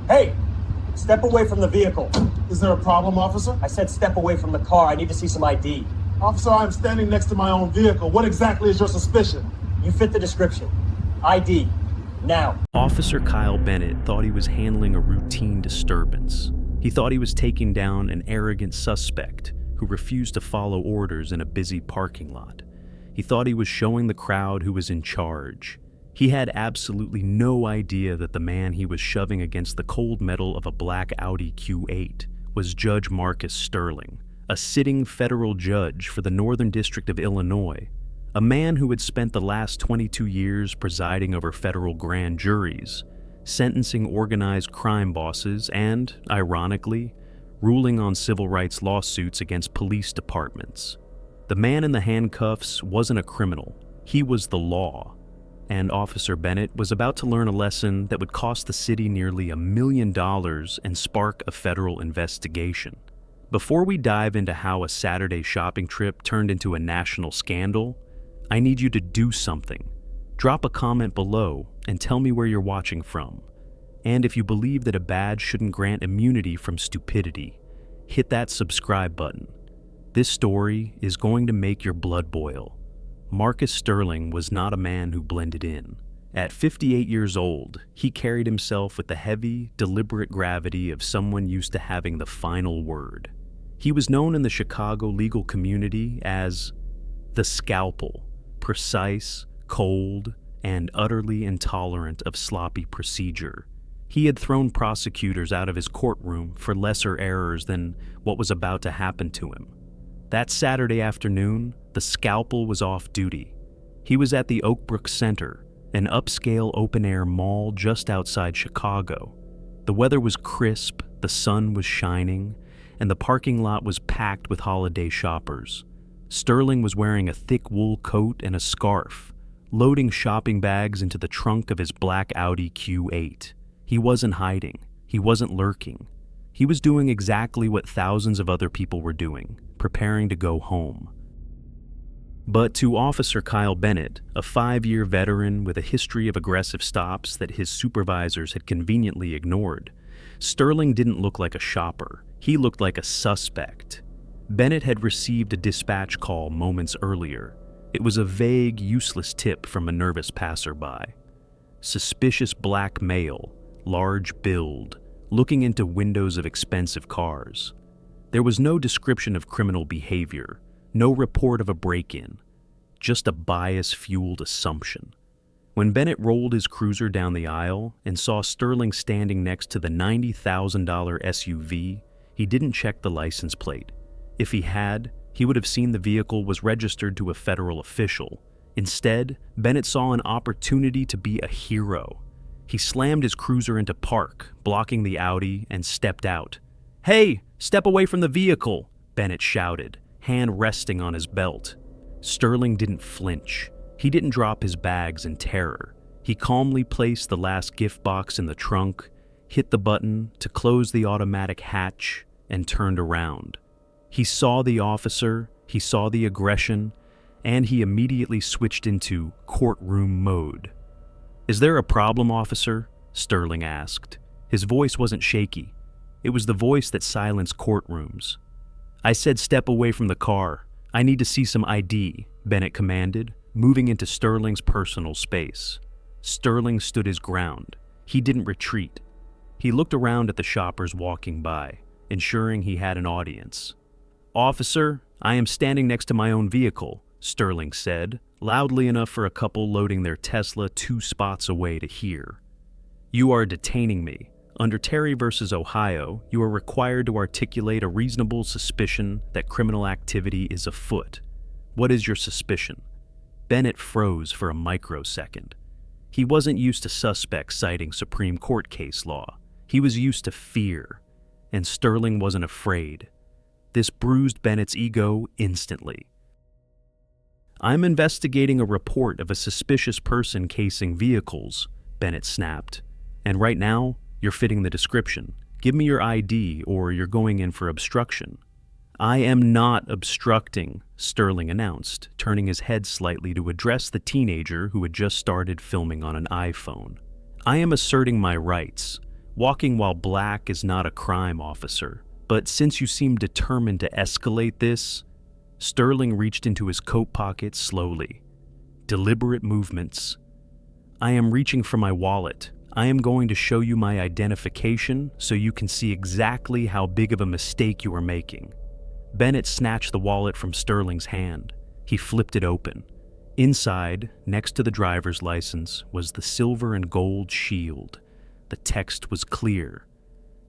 Hey, step away from the vehicle. Is there a problem, officer? I said step away from the car. I need to see some ID. Officer, I'm standing next to my own vehicle. What exactly is your suspicion? You fit the description. ID. Now. Officer Kyle Bennett thought he was handling a routine disturbance. He thought he was taking down an arrogant suspect who refused to follow orders in a busy parking lot. He thought he was showing the crowd who was in charge. He had absolutely no idea that the man he was shoving against the cold metal of a black Audi Q8 was Judge Marcus Sterling, a sitting federal judge for the Northern District of Illinois, a man who had spent the last 22 years presiding over federal grand juries, sentencing organized crime bosses and, ironically, ruling on civil rights lawsuits against police departments. The man in the handcuffs wasn't a criminal, he was the law. And Officer Bennett was about to learn a lesson that would cost the city nearly $1 million and spark a federal investigation. Before we dive into how a Saturday shopping trip turned into a national scandal, I need you to do something. Drop a comment below and tell me where you're watching from. And if you believe that a badge shouldn't grant immunity from stupidity, hit that subscribe button. This story is going to make your blood boil. Marcus Sterling was not a man who blended in. At 58 years old, he carried himself with the heavy, deliberate gravity of someone used to having the final word. He was known in the Chicago legal community as the Scalpel, precise, cold, and utterly intolerant of sloppy procedure. He had thrown prosecutors out of his courtroom for lesser errors than what was about to happen to him. That Saturday afternoon, the Scalpel was off duty. He was at the Oakbrook Center, an upscale open-air mall just outside Chicago. The weather was crisp, the sun was shining, and the parking lot was packed with holiday shoppers. Sterling was wearing a thick wool coat and a scarf, loading shopping bags into the trunk of his black Audi Q8. He wasn't hiding. He wasn't lurking. He was doing exactly what thousands of other people were doing, preparing to go home. But to Officer Kyle Bennett, a 5-year veteran with a history of aggressive stops that his supervisors had conveniently ignored, Sterling didn't look like a shopper. He looked like a suspect. Bennett had received a dispatch call moments earlier. It was a vague, useless tip from a nervous passerby. Suspicious black male, large build, looking into windows of expensive cars. There was no description of criminal behavior, no report of a break-in, just a bias-fueled assumption. When Bennett rolled his cruiser down the aisle and saw Sterling standing next to the $90,000 SUV, he didn't check the license plate. If he had, he would have seen the vehicle was registered to a federal official. Instead, Bennett saw an opportunity to be a hero. He slammed his cruiser into park, blocking the Audi, and stepped out. "Hey, step away from the vehicle!" Bennett shouted, hand resting on his belt. Sterling didn't flinch. He didn't drop his bags in terror. He calmly placed the last gift box in the trunk, hit the button to close the automatic hatch, and turned around. He saw the officer, he saw the aggression, and he immediately switched into courtroom mode. "Is there a problem, officer?" Sterling asked. His voice wasn't shaky. It was the voice that silenced courtrooms. "I said step away from the car. I need to see some ID," Bennett commanded, moving into Sterling's personal space. Sterling stood his ground. He didn't retreat. He looked around at the shoppers walking by, ensuring he had an audience. "Officer, I am standing next to my own vehicle," Sterling said, loudly enough for a couple loading their Tesla 2 spots away to hear. "You are detaining me. Under Terry v. Ohio, you are required to articulate a reasonable suspicion that criminal activity is afoot. What is your suspicion?" Bennett froze for a microsecond. He wasn't used to suspects citing Supreme Court case law. He was used to fear, and Sterling wasn't afraid. This bruised Bennett's ego instantly. "I'm investigating a report of a suspicious person casing vehicles," Bennett snapped. "And right now, you're fitting the description. Give me your ID or you're going in for obstruction." "I am not obstructing," Sterling announced, turning his head slightly to address the teenager who had just started filming on an iPhone. "I am asserting my rights. Walking while black is not a crime, officer, but since you seem determined to escalate this, Sterling reached into his coat pocket slowly. Deliberate movements. I am reaching for my wallet. I am going to show you my identification so you can see exactly how big of a mistake you are making. Bennett snatched the wallet from Sterling's hand. He flipped it open. Inside, next to the driver's license, was the silver and gold shield. The text was clear.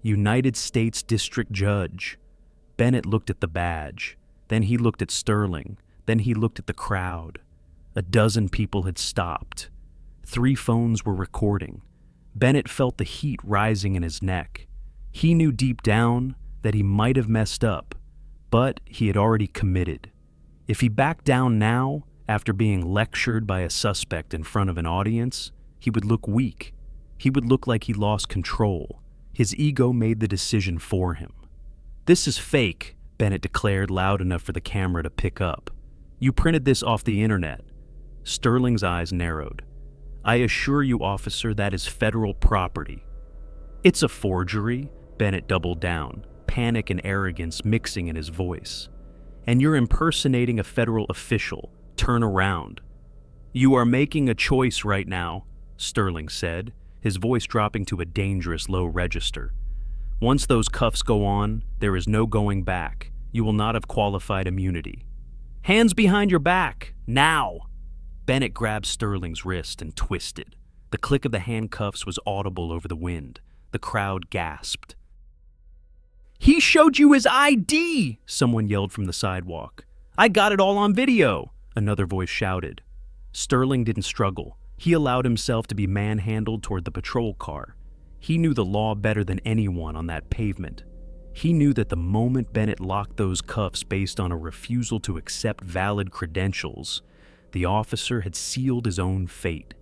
United States District Judge. Bennett looked at the badge. Then he looked at Sterling. Then he looked at the crowd. A dozen people had stopped. 3 phones were recording. Bennett felt the heat rising in his neck. He knew deep down that he might have messed up, but he had already committed. If he backed down now, after being lectured by a suspect in front of an audience, he would look weak. He would look like he lost control. His ego made the decision for him. "This is fake," Bennett declared loud enough for the camera to pick up. "You printed this off the internet." Sterling's eyes narrowed. "I assure you, officer, that is federal property." "It's a forgery," Bennett doubled down, panic and arrogance mixing in his voice. "And you're impersonating a federal official. Turn around." "You are making a choice right now," Sterling said, his voice dropping to a dangerous low register. "Once those cuffs go on, there is no going back. You will not have qualified immunity." "Hands behind your back, now!" Bennett grabbed Sterling's wrist and twisted. The click of the handcuffs was audible over the wind. The crowd gasped. "He showed you his ID!" someone yelled from the sidewalk. "I got it all on video!" another voice shouted. Sterling didn't struggle. He allowed himself to be manhandled toward the patrol car. He knew the law better than anyone on that pavement. He knew that the moment Bennett locked those cuffs based on a refusal to accept valid credentials, the officer had sealed his own fate.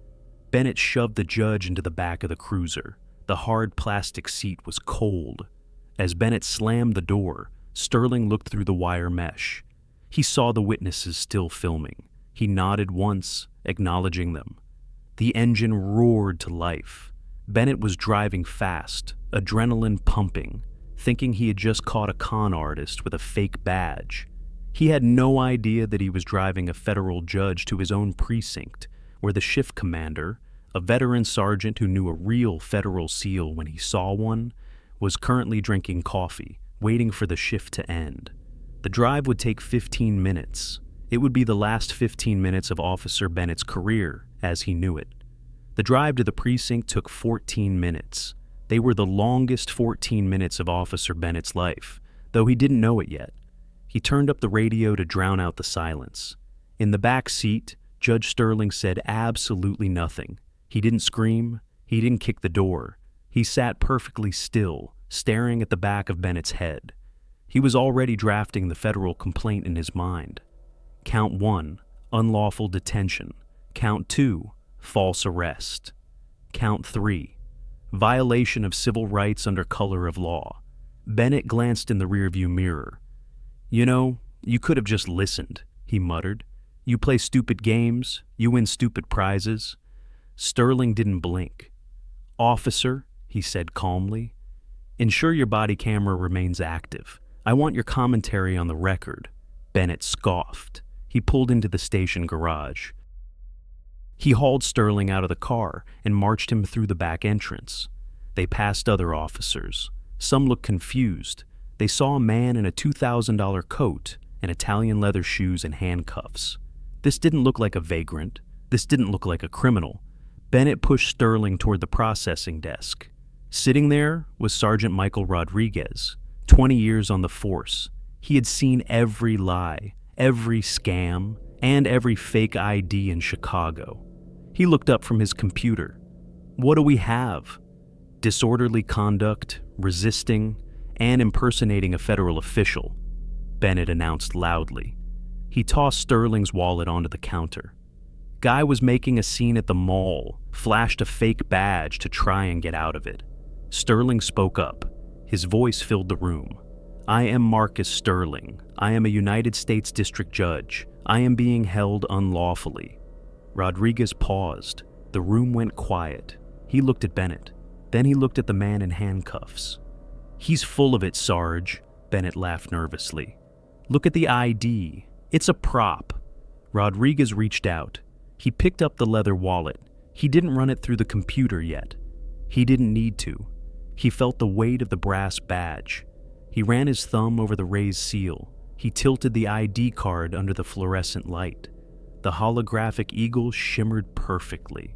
Bennett shoved the judge into the back of the cruiser. The hard plastic seat was cold. As Bennett slammed the door, Sterling looked through the wire mesh. He saw the witnesses still filming. He nodded once, acknowledging them. The engine roared to life. Bennett was driving fast, adrenaline pumping, thinking he had just caught a con artist with a fake badge. He had no idea that he was driving a federal judge to his own precinct, where the shift commander, a veteran sergeant who knew a real federal SEAL when he saw one, was currently drinking coffee, waiting for the shift to end. The drive would take 15 minutes. It would be the last 15 minutes of Officer Bennett's career, as he knew it. The drive to the precinct took 14 minutes. They were the longest 14 minutes of Officer Bennett's life, though he didn't know it yet. He turned up the radio to drown out the silence. In the back seat, Judge Sterling said absolutely nothing. He didn't scream. He didn't kick the door. He sat perfectly still, staring at the back of Bennett's head. He was already drafting the federal complaint in his mind. Count 1, unlawful detention. Count 2, false arrest. Count 3, violation of civil rights under color of law. Bennett glanced in the rearview mirror. "You know, you could have just listened," he muttered. "You play stupid games, you win stupid prizes." Sterling didn't blink. "Officer," he said calmly, "ensure your body camera remains active. I want your commentary on the record." Bennett scoffed. He pulled into the station garage. He hauled Sterling out of the car and marched him through the back entrance. They passed other officers. Some looked confused. They saw a man in a $2,000 coat and Italian leather shoes and handcuffs. This didn't look like a vagrant. This didn't look like a criminal. Bennett pushed Sterling toward the processing desk. Sitting there was Sergeant Michael Rodriguez, 20 years on the force. He had seen every lie, every scam, and every fake ID in Chicago. He looked up from his computer. "What do we have?" "Disorderly conduct, resisting, and impersonating a federal official," Bennett announced loudly. He tossed Sterling's wallet onto the counter. Guy was making a scene at the mall, flashed a fake badge to try and get out of it. Sterling spoke up. His voice filled the room. "I am Marcus Sterling. I am a United States District Judge. I am being held unlawfully." Rodriguez paused. The room went quiet. He looked at Bennett. Then he looked at the man in handcuffs. "He's full of it, Sarge," Bennett laughed nervously. "Look at the ID. It's a prop." Rodriguez reached out. He picked up the leather wallet. He didn't run it through the computer yet. He didn't need to. He felt the weight of the brass badge. He ran his thumb over the raised seal. He tilted the ID card under the fluorescent light. The holographic eagle shimmered perfectly.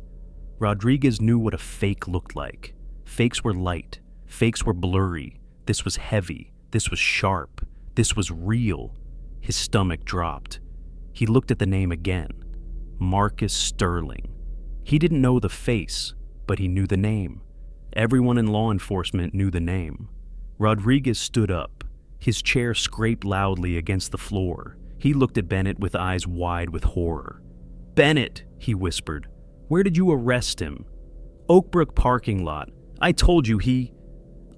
Rodriguez knew what a fake looked like. Fakes were light. Fakes were blurry. This was heavy. This was sharp. This was real. His stomach dropped. He looked at the name again. Marcus Sterling. He didn't know the face, but he knew the name. Everyone in law enforcement knew the name. Rodriguez stood up. His chair scraped loudly against the floor. He looked at Bennett with eyes wide with horror. "Bennett," he whispered, "where did you arrest him?" "Oakbrook parking lot. I told you he—"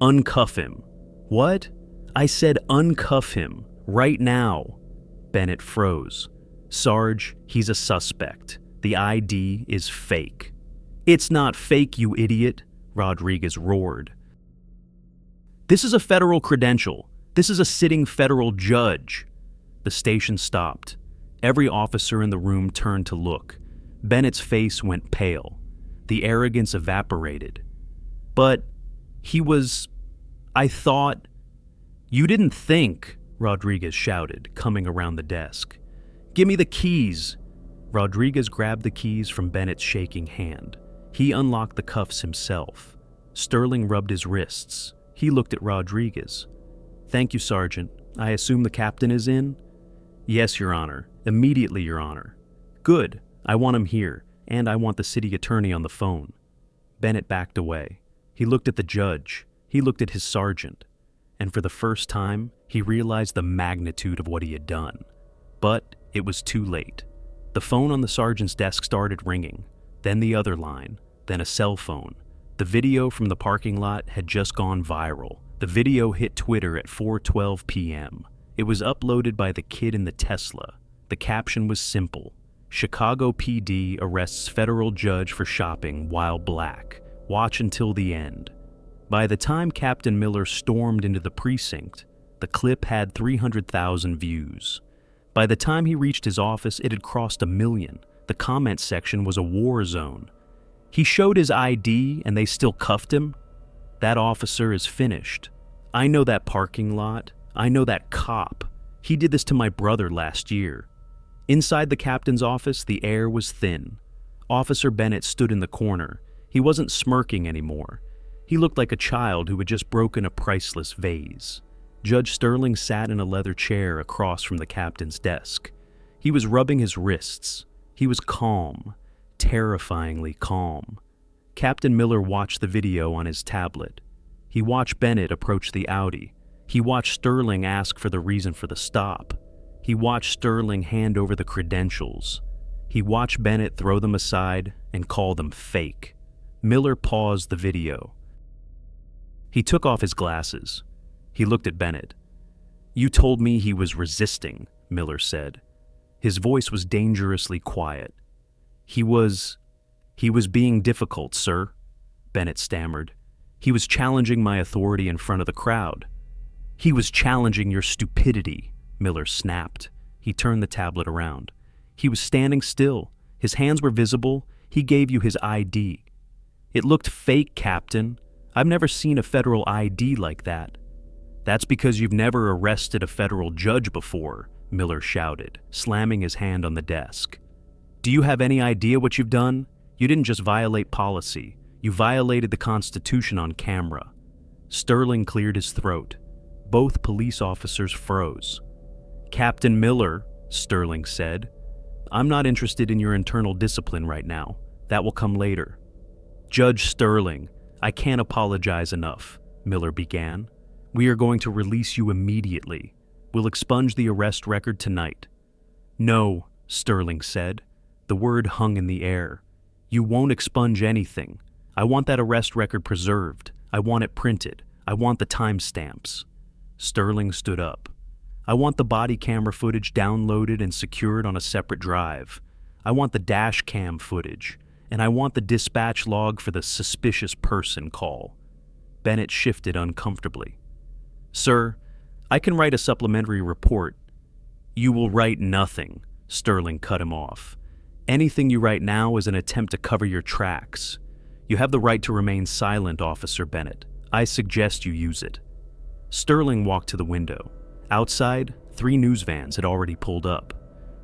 "Uncuff him." "What?" "I said uncuff him. Right now." Bennett froze. "Sarge, he's a suspect. The ID is fake." "It's not fake, you idiot," Rodriguez roared. "This is a federal credential. This is a sitting federal judge." The station stopped. Every officer in the room turned to look. Bennett's face went pale. The arrogance evaporated. "But I thought—" "You didn't think," Rodriguez shouted, coming around the desk. "Give me the keys." Rodriguez grabbed the keys from Bennett's shaking hand. He unlocked the cuffs himself. Sterling rubbed his wrists. He looked at Rodriguez. "Thank you, Sergeant. I assume the captain is in?" "Yes, Your Honor. Immediately, Your Honor." "Good. I want him here, and I want the city attorney on the phone." Bennett backed away. He looked at the judge. He looked at his sergeant. And for the first time, he realized the magnitude of what he had done. But it was too late. The phone on the sergeant's desk started ringing, then the other line, then a cell phone. The video from the parking lot had just gone viral. The video hit Twitter at 4:12 p.m. It was uploaded by the kid in the Tesla. The caption was simple: "Chicago PD arrests federal judge for shopping while black. Watch until the end." By the time Captain Miller stormed into the precinct, the clip had 300,000 views. By the time he reached his office, it had crossed 1 million. The comment section was a war zone. "He showed his ID and they still cuffed him? That officer is finished. I know that parking lot. I know that cop. He did this to my brother last year." Inside the captain's office, the air was thin. Officer Bennett stood in the corner. He wasn't smirking anymore. He looked like a child who had just broken a priceless vase. Judge Sterling sat in a leather chair across from the captain's desk. He was rubbing his wrists. He was calm, terrifyingly calm. Captain Miller watched the video on his tablet. He watched Bennett approach the Audi. He watched Sterling ask for the reason for the stop. He watched Sterling hand over the credentials. He watched Bennett throw them aside and call them fake. Miller paused the video. He took off his glasses. He looked at Bennett. "You told me he was resisting," Miller said. His voice was dangerously quiet. He was being difficult, sir," Bennett stammered. "He was challenging my authority in front of the crowd." "He was challenging your stupidity," Miller snapped. He turned the tablet around. "He was standing still. His hands were visible. He gave you his ID. It looked fake, Captain. I've never seen a federal ID like that." "That's because you've never arrested a federal judge before," Miller shouted, slamming his hand on the desk. "Do you have any idea what you've done? You didn't just violate policy. You violated the Constitution on camera." Sterling cleared his throat. Both police officers froze. "Captain Miller," Sterling said, "I'm not interested in your internal discipline right now. That will come later." "Judge Sterling, I can't apologize enough," Miller began. "We are going to release you immediately. We'll expunge the arrest record tonight." "No," Sterling said. The word hung in the air. "You won't expunge anything. I want that arrest record preserved. I want it printed. I want the timestamps." Sterling stood up. "I want the body camera footage downloaded and secured on a separate drive. I want the dash cam footage. and I want the dispatch log for the suspicious person call. Bennett shifted uncomfortably. Sir, I can write a supplementary report. You will write nothing, Sterling cut him off. Anything you write now is an attempt to cover your tracks. You have the right to remain silent, Officer Bennett. I suggest you use it. Sterling walked to the window. Outside, 3 news vans had already pulled up.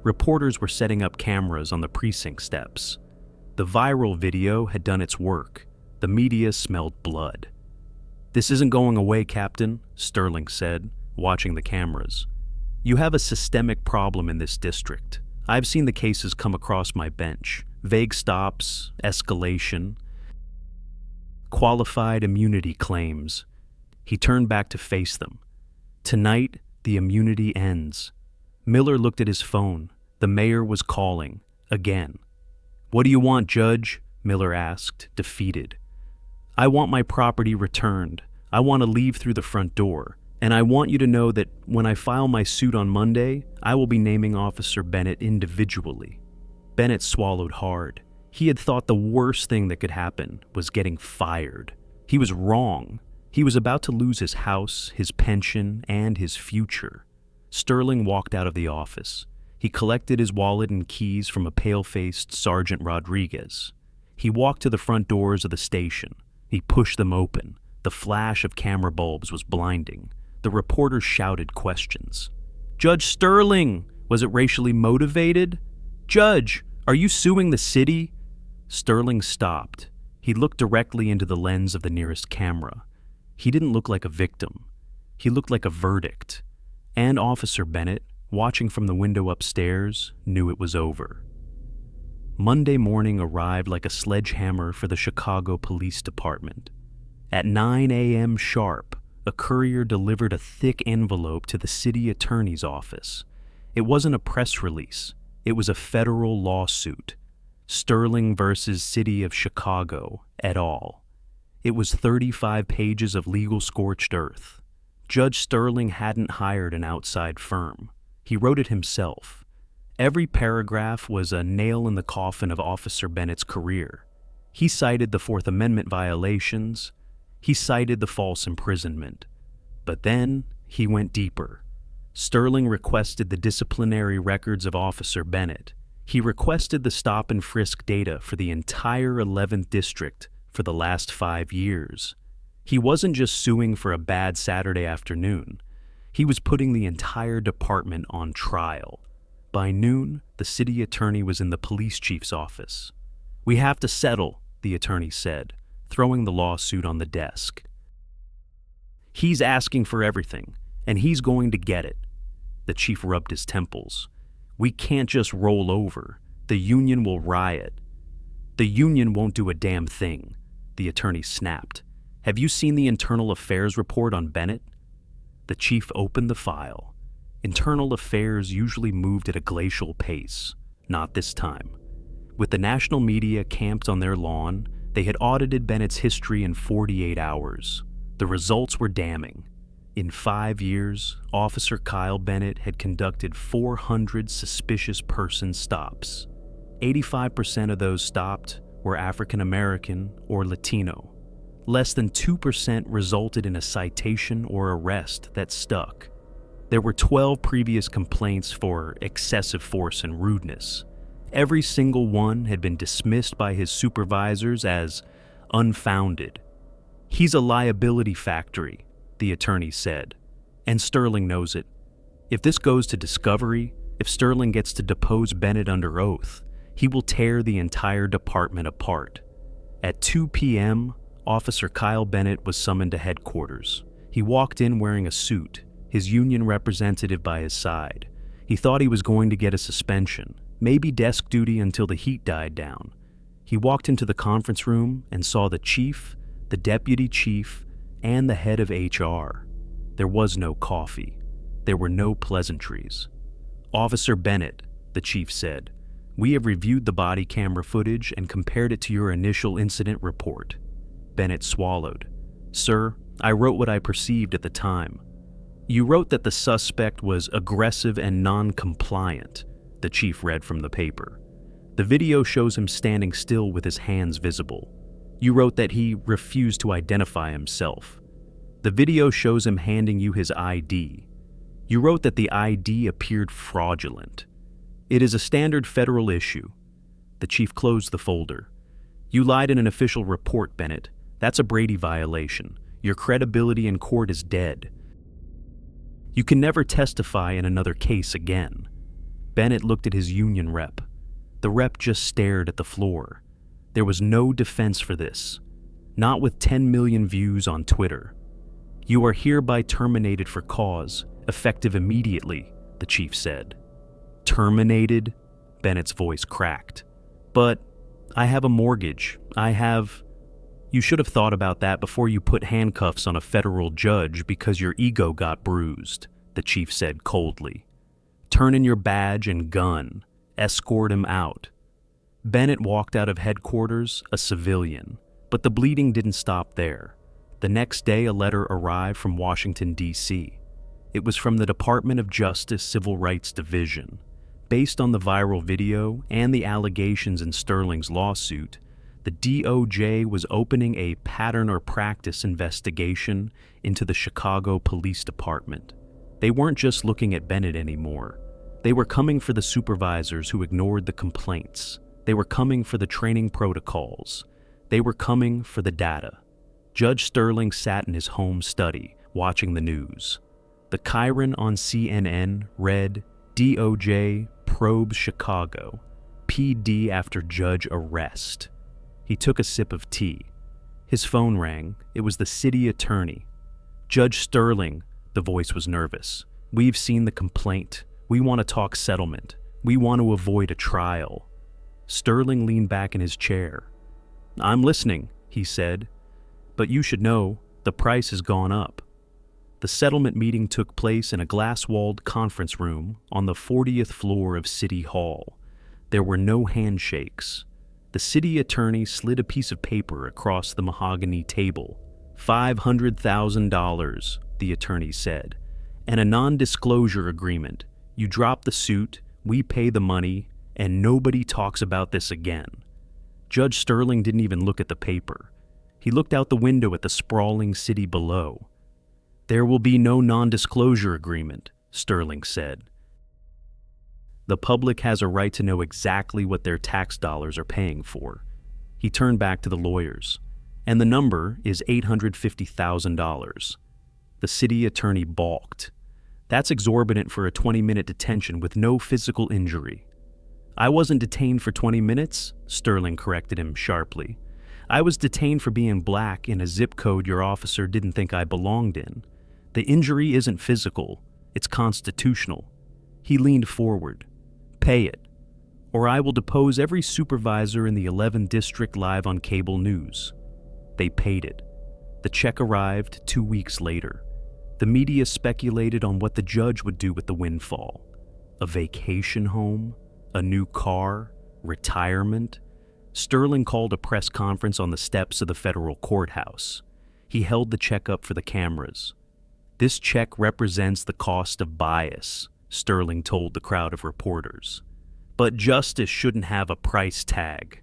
Reporters were setting up cameras on the precinct steps. The viral video had done its work. The media smelled blood. This isn't going away, Captain, Sterling said, watching the cameras. You have a systemic problem in this district. I've seen the cases come across my bench. Vague stops, escalation, qualified immunity claims. He turned back to face them. Tonight, the immunity ends. Miller looked at his phone. The mayor was calling. Again. What do you want, Judge? Miller asked, defeated. I want my property returned. I want to leave through the front door. And I want you to know that when I file my suit on Monday, I will be naming Officer Bennett individually. Bennett swallowed hard. He had thought the worst thing that could happen was getting fired. He was wrong. He was about to lose his house, his pension, and his future. Sterling walked out of the office. He collected his wallet and keys from a pale-faced Sergeant Rodriguez. He walked to the front doors of the station. He pushed them open. The flash of camera bulbs was blinding. The reporters shouted questions. Judge Sterling, was it racially motivated? Judge, are you suing the city? Sterling stopped. He looked directly into the lens of the nearest camera. He didn't look like a victim. He looked like a verdict. And Officer Bennett, watching from the window upstairs, knew it was over. Monday morning arrived like a sledgehammer for the Chicago Police Department. At 9 a.m. sharp, a courier delivered a thick envelope to the city attorney's office. It wasn't a press release. It was a federal lawsuit. Sterling versus City of Chicago, et al. It was 35 pages of legal scorched earth. Judge Sterling hadn't hired an outside firm. He wrote it himself. Every paragraph was a nail in the coffin of Officer Bennett's career. He cited the Fourth Amendment violations. He cited the false imprisonment. But then he went deeper. Sterling requested the disciplinary records of Officer Bennett. He requested the stop and frisk data for the entire 11th District for the last 5 years. He wasn't just suing for a bad Saturday afternoon. He was putting the entire department on trial. By noon, the city attorney was in the police chief's office. We have to settle, the attorney said, throwing the lawsuit on the desk. He's asking for everything, and he's going to get it. The chief rubbed his temples. We can't just roll over. The union will riot. The union won't do a damn thing, the attorney snapped. Have you seen the internal affairs report on Bennett? The chief opened the file. Internal affairs usually moved at a glacial pace. Not this time. With the national media camped on their lawn, they had audited Bennett's history in 48 hours. The results were damning. In 5 years, Officer Kyle Bennett had conducted 400 suspicious person stops. 85% of those stopped were African American or Latino. Less than 2% resulted in a citation or arrest that stuck. There were 12 previous complaints for excessive force and rudeness. Every single one had been dismissed by his supervisors as unfounded. He's a liability factory, the attorney said, and Sterling knows it. If this goes to discovery, if Sterling gets to depose Bennett under oath, he will tear the entire department apart. At 2 p.m., Officer Kyle Bennett was summoned to headquarters. He walked in wearing a suit, his union representative by his side. He thought he was going to get a suspension, maybe desk duty until the heat died down. He walked into the conference room and saw the chief, the deputy chief, and the head of HR. There was no coffee. There were no pleasantries. Officer Bennett, the chief said, we have reviewed the body camera footage and compared it to your initial incident report. Bennett swallowed. Sir, I wrote what I perceived at the time. You wrote that the suspect was aggressive and non-compliant, the chief read from the paper. The video shows him standing still with his hands visible. You wrote that he refused to identify himself. The video shows him handing you his ID. You wrote that the ID appeared fraudulent. It is a standard federal issue. The chief closed the folder. You lied in an official report, Bennett. That's a Brady violation. Your credibility in court is dead. You can never testify in another case again. Bennett looked at his union rep. The rep just stared at the floor. There was no defense for this. Not with 10 million views on Twitter. You are hereby terminated for cause, effective immediately, the chief said. Terminated? Bennett's voice cracked. But I have a mortgage. You should have thought about that before you put handcuffs on a federal judge because your ego got bruised, the chief said coldly. Turn in your badge and gun. Escort him out. Bennett walked out of headquarters, a civilian, but the bleeding didn't stop there. The next day, a letter arrived from Washington, D.C. It was from the Department of Justice Civil Rights Division. Based on the viral video and the allegations in Sterling's lawsuit, the DOJ was opening a pattern or practice investigation into the Chicago Police Department. They weren't just looking at Bennett anymore. They were coming for the supervisors who ignored the complaints. They were coming for the training protocols. They were coming for the data. Judge Sterling sat in his home study, watching the news. The Chiron on CNN read, DOJ probes Chicago. PD after judge arrest. He took a sip of tea. His phone rang. It was the city attorney. Judge Sterling, the voice was nervous. We've seen the complaint. We want to talk settlement. We want to avoid a trial. Sterling leaned back in his chair. I'm listening, he said. But you should know, the price has gone up. The settlement meeting took place in a glass-walled conference room on the 40th floor of City Hall. There were no handshakes. The city attorney slid a piece of paper across the mahogany table. $500,000, the attorney said, and a non-disclosure agreement. You drop the suit, we pay the money, and nobody talks about this again. Judge Sterling didn't even look at the paper. He looked out the window at the sprawling city below. There will be no non-disclosure agreement, Sterling said. The public has a right to know exactly what their tax dollars are paying for. He turned back to the lawyers. And the number is $850,000. The city attorney balked. That's exorbitant for a 20-minute detention with no physical injury. I wasn't detained for 20 minutes, Sterling corrected him sharply. I was detained for being black in a zip code your officer didn't think I belonged in. The injury isn't physical, it's constitutional. He leaned forward. Pay it, or I will depose every supervisor in the 11th District live on cable news. They paid it. The check arrived 2 weeks later. The media speculated on what the judge would do with the windfall. A vacation home? A new car? Retirement? Sterling called a press conference on the steps of the federal courthouse. He held the check up for the cameras. This check represents the cost of bias, Sterling told the crowd of reporters. But justice shouldn't have a price tag.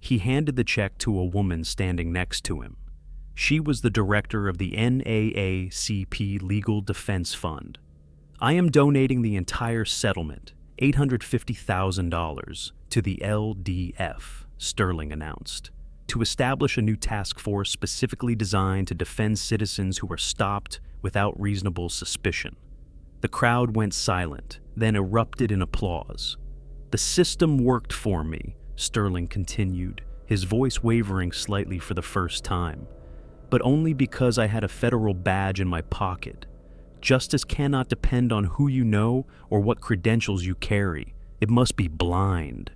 He handed the check to a woman standing next to him. She was the director of the NAACP Legal Defense Fund. I am donating the entire settlement, $850,000, to the LDF, Sterling announced, to establish a new task force specifically designed to defend citizens who were stopped without reasonable suspicion. The crowd went silent, then erupted in applause. The system worked for me, Sterling continued, his voice wavering slightly for the first time. But only because I had a federal badge in my pocket. Justice cannot depend on who you know or what credentials you carry. It must be blind.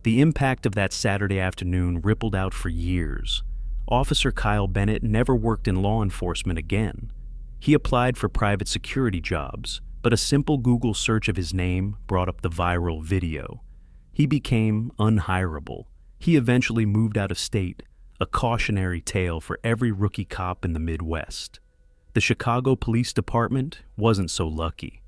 The impact of that Saturday afternoon rippled out for years. Officer Kyle Bennett never worked in law enforcement again. He applied for private security jobs, but a simple Google search of his name brought up the viral video. He became unhireable. He eventually moved out of state, a cautionary tale for every rookie cop in the Midwest. The Chicago Police Department wasn't so lucky.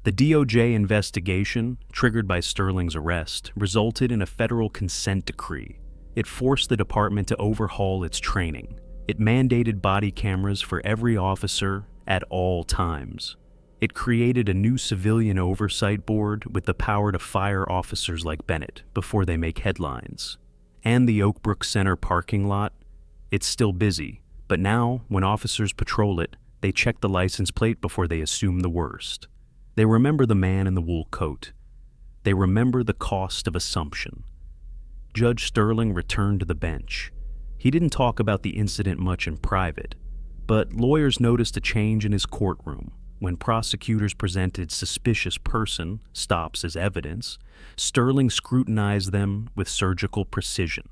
The The DOJ investigation, triggered by Sterling's arrest, resulted in a federal consent decree. It forced the department to overhaul its training. It mandated body cameras for every officer at all times. It created a new civilian oversight board with the power to fire officers like Bennett before they make headlines. And the Oakbrook Center parking lot, it's still busy, but now, when officers patrol it, they check the license plate before they assume the worst. They remember the man in the wool coat. They remember the cost of assumption. Judge Sterling returned to the bench. He didn't talk about the incident much in private, but lawyers noticed a change in his courtroom. When prosecutors presented suspicious person stops as evidence, Sterling scrutinized them with surgical precision.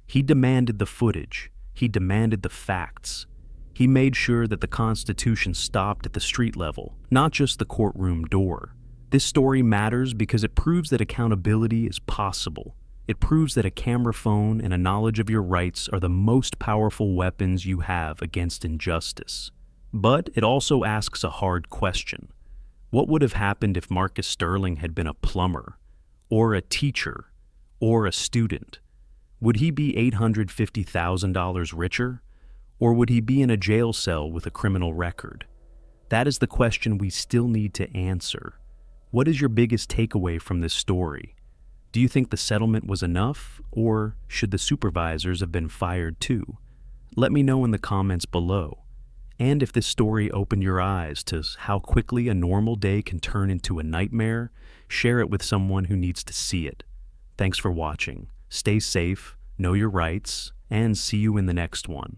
He demanded the footage. He demanded the facts. He made sure that the Constitution stopped at the street level, not just the courtroom door. This story matters because it proves that accountability is possible. It proves that a camera phone and a knowledge of your rights are the most powerful weapons you have against injustice. But it also asks a hard question. What would have happened if Marcus Sterling had been a plumber, or a teacher, or a student? Would he be $850,000 richer? Or would he be in a jail cell with a criminal record? That is the question we still need to answer. What is your biggest takeaway from this story? Do you think the settlement was enough, or should the supervisors have been fired too? Let me know in the comments below. And if this story opened your eyes to how quickly a normal day can turn into a nightmare, share it with someone who needs to see it. Thanks for watching. Stay safe, know your rights, and see you in the next one.